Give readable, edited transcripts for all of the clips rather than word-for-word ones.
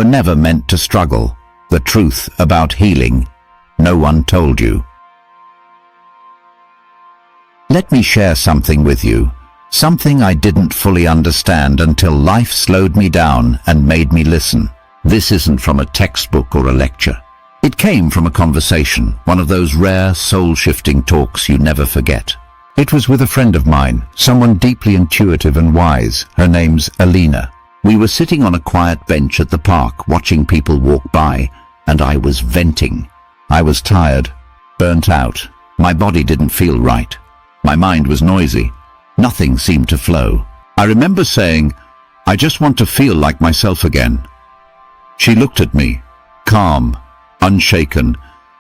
were never meant to struggle. The truth about healing, no one told you. Let me share something with you, something I didn't fully understand until life slowed me down and made me listen. This isn't from a textbook or a lecture. It came from a conversation, one of those rare, soul-shifting talks you never forget. It was with a friend of mine, someone deeply intuitive and wise. Her name's Alina. We were sitting on a quiet bench at the park, watching people walk by, and I was venting. I was tired, burnt out. My body didn't feel right. My mind was noisy. Nothing seemed to flow. I remember saying, "I just want to feel like myself again." She looked at me, calm, unshaken,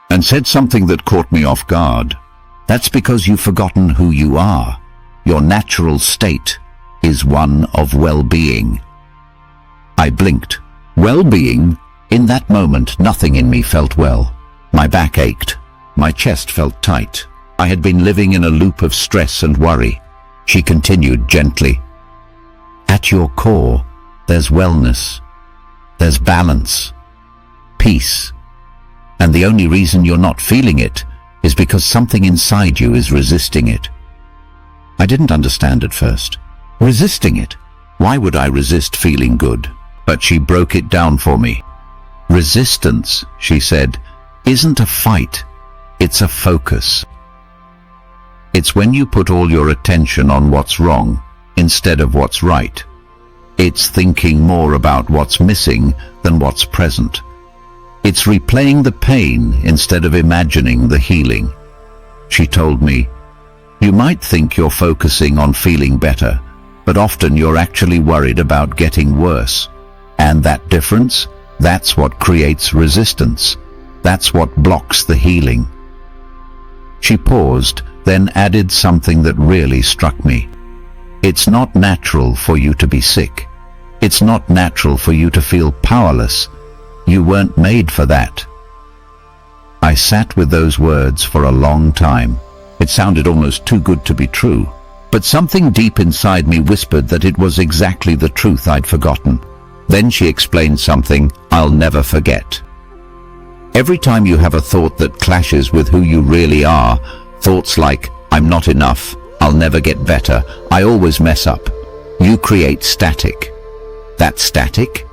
and said something that caught me off guard. "That's because you've forgotten who you are. Your natural state is one of well-being." I blinked. Well-being? In that moment, nothing in me felt well. My back ached. My chest felt tight. I had been living in a loop of stress and worry. She continued gently. "At your core, there's wellness. There's balance, peace. And the only reason you're not feeling it is because something inside you is resisting it." I didn't understand at first. Resisting it? Why would I resist feeling good? But she broke it down for me. Resistance, she said, isn't a fight. It's a focus. It's when you put all your attention on what's wrong instead of what's right. It's thinking more about what's missing than what's present. It's replaying the pain instead of imagining the healing. She told me, "You might think you're focusing on feeling better, but often you're actually worried about getting worse. And that difference, that's what creates resistance. That's what blocks the healing." She paused, then added something that really struck me. "It's not natural for you to be sick. It's not natural for you to feel powerless. You weren't made for that." I sat with those words for a long time. It sounded almost too good to be true. But something deep inside me whispered that it was exactly the truth I'd forgotten. Then she explained something I'll never forget. Every time you have a thought that clashes with who you really are, thoughts like, "I'm not enough, I'll never get better, I always mess up," you create static. That static?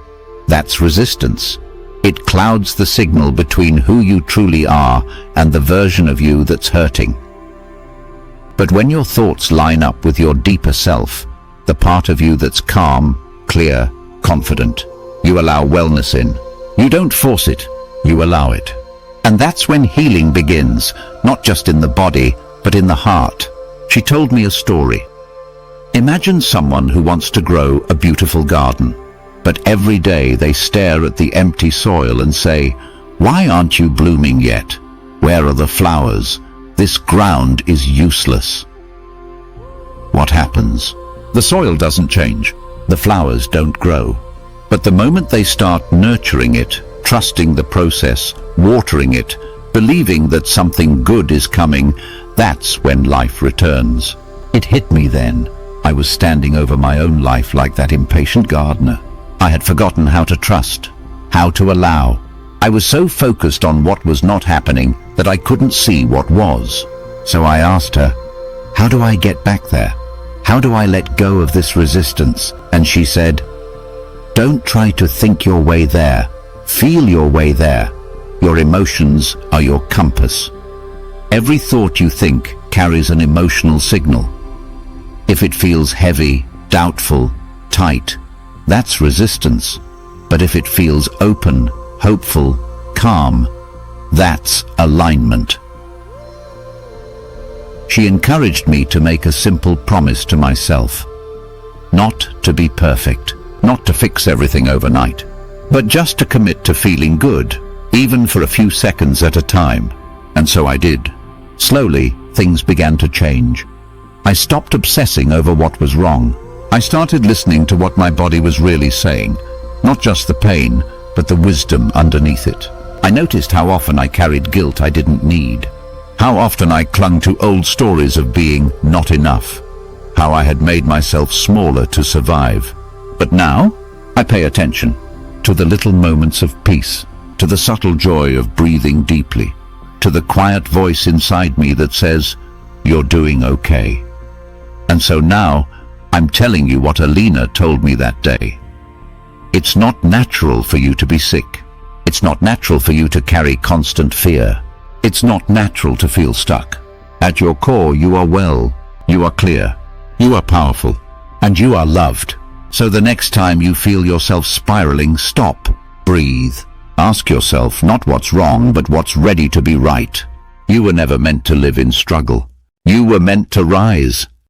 That's resistance. It clouds the signal between who you truly are and the version of you that's hurting. But when your thoughts line up with your deeper self, the part of you that's calm, clear, confident, you allow wellness in. You don't force it, you allow it. And that's when healing begins, not just in the body, but in the heart. She told me a story. Imagine someone who wants to grow a beautiful garden, but every day they stare at the empty soil and say, "Why aren't you blooming yet? Where are the flowers? This ground is useless." What happens? The soil doesn't change. The flowers don't grow. But the moment they start nurturing it, trusting the process, watering it, believing that something good is coming, that's when life returns. It hit me then. I was standing over my own life like that impatient gardener. I had forgotten how to trust, how to allow. I was so focused on what was not happening that I couldn't see what was. So I asked her, "How do I get back there? How do I let go of this resistance?" And she said, "Don't try to think your way there. Feel your way there. Your emotions are your compass. Every thought you think carries an emotional signal. If it feels heavy, doubtful, tight, that's resistance. But if it feels open, hopeful, calm, that's alignment." She encouraged me to make a simple promise to myself. Not to be perfect, not to fix everything overnight, but just to commit to feeling good, even for a few seconds at a time. And so I did. Slowly, things began to change. I stopped obsessing over what was wrong. I started listening to what my body was really saying, not just the pain, but the wisdom underneath it. I noticed how often I carried guilt I didn't need, how often I clung to old stories of being not enough, how I had made myself smaller to survive. But now, I pay attention to the little moments of peace, to the subtle joy of breathing deeply, to the quiet voice inside me that says, "You're doing okay." And so now, I'm telling you what Alina told me that day. It's not natural for you to be sick. It's not natural for you to carry constant fear. It's not natural to feel stuck. At your core, you are well, you are clear, you are powerful, and you are loved. So the next time you feel yourself spiraling, stop, breathe. Ask yourself not what's wrong, but what's ready to be right. You were never meant to live in struggle. You were meant to rise.